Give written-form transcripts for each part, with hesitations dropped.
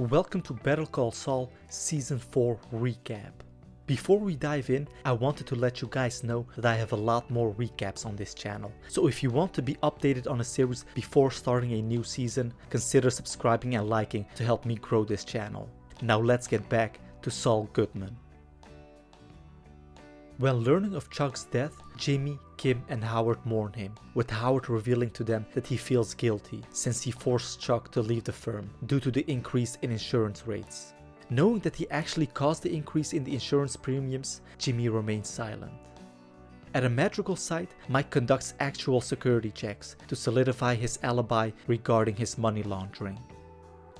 Welcome to Better Call Saul Season 4 Recap. Before we dive in, I wanted to let you guys know that I have a lot more recaps on this channel. So if you want to be updated on a series before starting a new season, consider subscribing and liking to help me grow this channel. Now let's get back to Saul Goodman. When learning of Chuck's death, Jimmy, Kim and Howard mourn him, with Howard revealing to them that he feels guilty since he forced Chuck to leave the firm due to the increase in insurance rates. Knowing that he actually caused the increase in the insurance premiums, Jimmy remains silent. At a Madrigal site, Mike conducts actual security checks to solidify his alibi regarding his money laundering.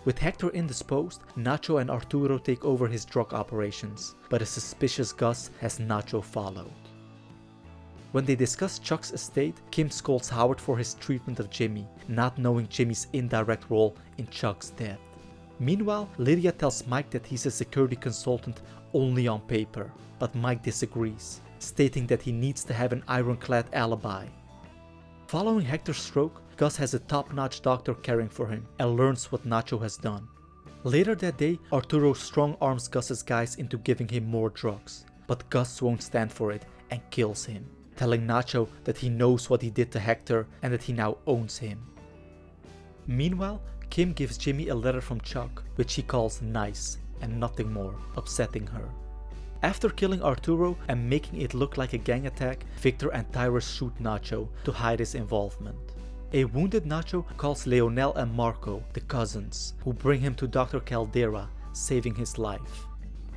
With Hector indisposed, Nacho and Arturo take over his drug operations, but a suspicious Gus has Nacho followed. When they discuss Chuck's estate, Kim scolds Howard for his treatment of Jimmy, not knowing Jimmy's indirect role in Chuck's death. Meanwhile, Lydia tells Mike that he's a security consultant only on paper, but Mike disagrees, stating that he needs to have an ironclad alibi. Following Hector's stroke, Gus has a top-notch doctor caring for him and learns what Nacho has done. Later that day, Arturo strong-arms Gus's guys into giving him more drugs, but Gus won't stand for it and kills him, telling Nacho that he knows what he did to Hector and that he now owns him. Meanwhile, Kim gives Jimmy a letter from Chuck, which he calls nice and nothing more, upsetting her. After killing Arturo and making it look like a gang attack, Victor and Tyrus shoot Nacho to hide his involvement. A wounded Nacho calls Leonel and Marco, the cousins, who bring him to Dr. Caldera, saving his life.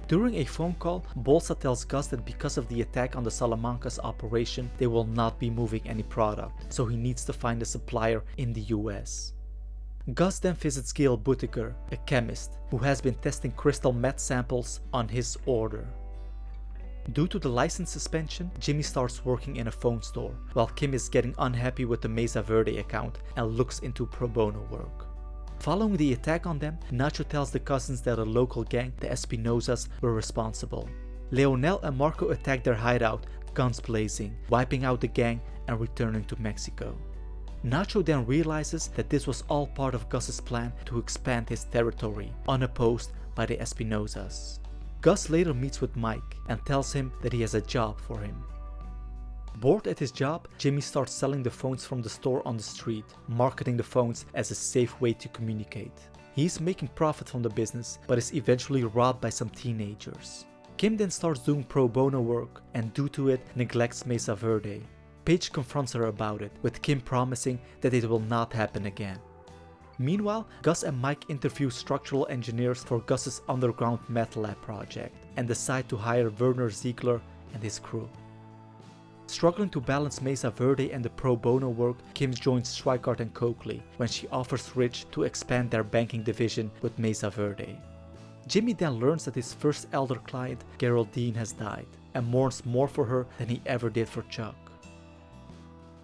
During a phone call, Bolsa tells Gus that because of the attack on the Salamanca's operation, they will not be moving any product, so he needs to find a supplier in the US. Gus then visits Gail Buttiger, a chemist, who has been testing crystal meth samples on his order. Due to the license suspension, Jimmy starts working in a phone store, while Kim is getting unhappy with the Mesa Verde account and looks into pro bono work. Following the attack on them, Nacho tells the cousins that a local gang, the Espinosas, were responsible. Leonel and Marco attack their hideout, guns blazing, wiping out the gang and returning to Mexico. Nacho then realizes that this was all part of Gus's plan to expand his territory, unopposed by the Espinosas. Gus later meets with Mike and tells him that he has a job for him. Bored at his job, Jimmy starts selling the phones from the store on the street, marketing the phones as a safe way to communicate. He's making profit from the business, but is eventually robbed by some teenagers. Kim then starts doing pro bono work and due to it neglects Mesa Verde. Paige confronts her about it, with Kim promising that it will not happen again. Meanwhile, Gus and Mike interview structural engineers for Gus's underground meth lab project and decide to hire Werner Ziegler and his crew. Struggling to balance Mesa Verde and the pro bono work, Kim joins Schweikart and Coakley when she offers Rich to expand their banking division with Mesa Verde. Jimmy then learns that his first elder client, Geraldine, has died and mourns more for her than he ever did for Chuck.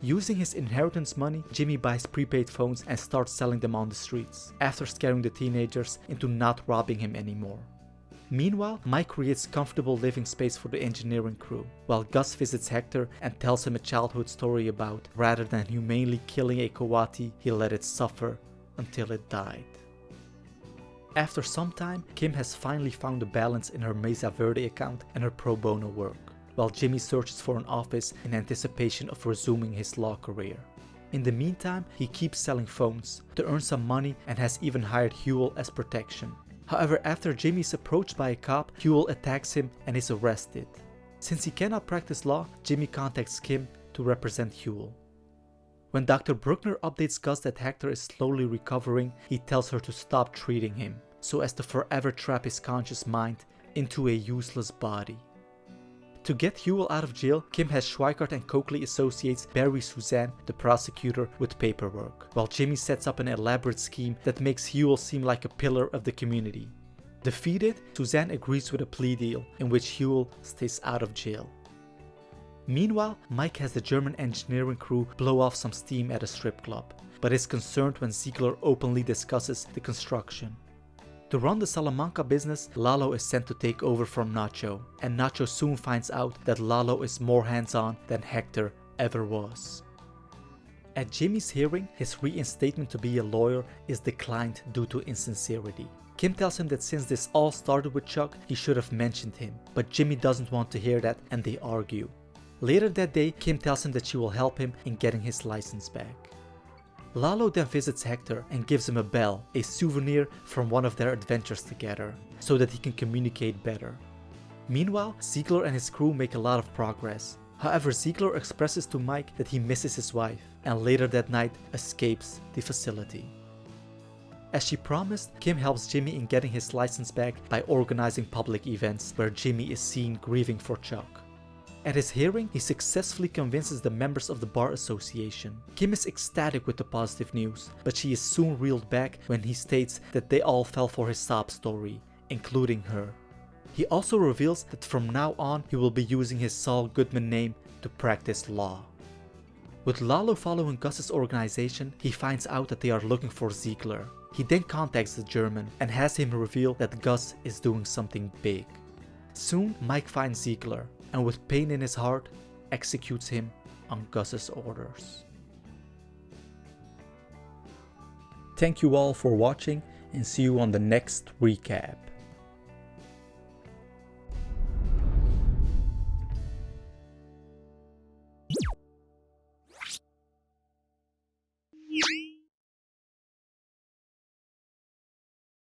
Using his inheritance money, Jimmy buys prepaid phones and starts selling them on the streets, after scaring the teenagers into not robbing him anymore. Meanwhile, Mike creates comfortable living space for the engineering crew, while Gus visits Hector and tells him a childhood story about, rather than humanely killing a coati, he let it suffer until it died. After some time, Kim has finally found a balance in her Mesa Verde account and her pro bono work, while Jimmy searches for an office in anticipation of resuming his law career. In the meantime, he keeps selling phones to earn some money and has even hired Huel as protection. However, after Jimmy is approached by a cop, Huel attacks him and is arrested. Since he cannot practice law, Jimmy contacts Kim to represent Huel. When Dr. Bruckner updates Gus that Hector is slowly recovering, he tells her to stop treating him, so as to forever trap his conscious mind into a useless body. To get Huel out of jail, Kim has Schweikart and Coakley associates Barry Suzanne, the prosecutor, with paperwork, while Jimmy sets up an elaborate scheme that makes Huel seem like a pillar of the community. Defeated, Suzanne agrees with a plea deal in which Huel stays out of jail. Meanwhile, Mike has the German engineering crew blow off some steam at a strip club, but is concerned when Ziegler openly discusses the construction. To run the Salamanca business, Lalo is sent to take over from Nacho, and Nacho soon finds out that Lalo is more hands-on than Hector ever was. At Jimmy's hearing, his reinstatement to be a lawyer is declined due to insincerity. Kim tells him that since this all started with Chuck, he should have mentioned him, but Jimmy doesn't want to hear that and they argue. Later that day, Kim tells him that she will help him in getting his license back. Lalo then visits Hector and gives him a bell, a souvenir from one of their adventures together, so that he can communicate better. Meanwhile, Ziegler and his crew make a lot of progress. However, Ziegler expresses to Mike that he misses his wife, and later that night escapes the facility. As she promised, Kim helps Jimmy in getting his license back by organizing public events where Jimmy is seen grieving for Chuck. At his hearing, he successfully convinces the members of the bar association. Kim is ecstatic with the positive news, but she is soon reeled back when he states that they all fell for his sob story, including her. He also reveals that from now on he will be using his Saul Goodman name to practice law. With Lalo following Gus's organization, he finds out that they are looking for Ziegler. He then contacts the German and has him reveal that Gus is doing something big. Soon, Mike finds Ziegler, and with pain in his heart, executes him on Gus's orders. Thank you all for watching, and see you on the next recap.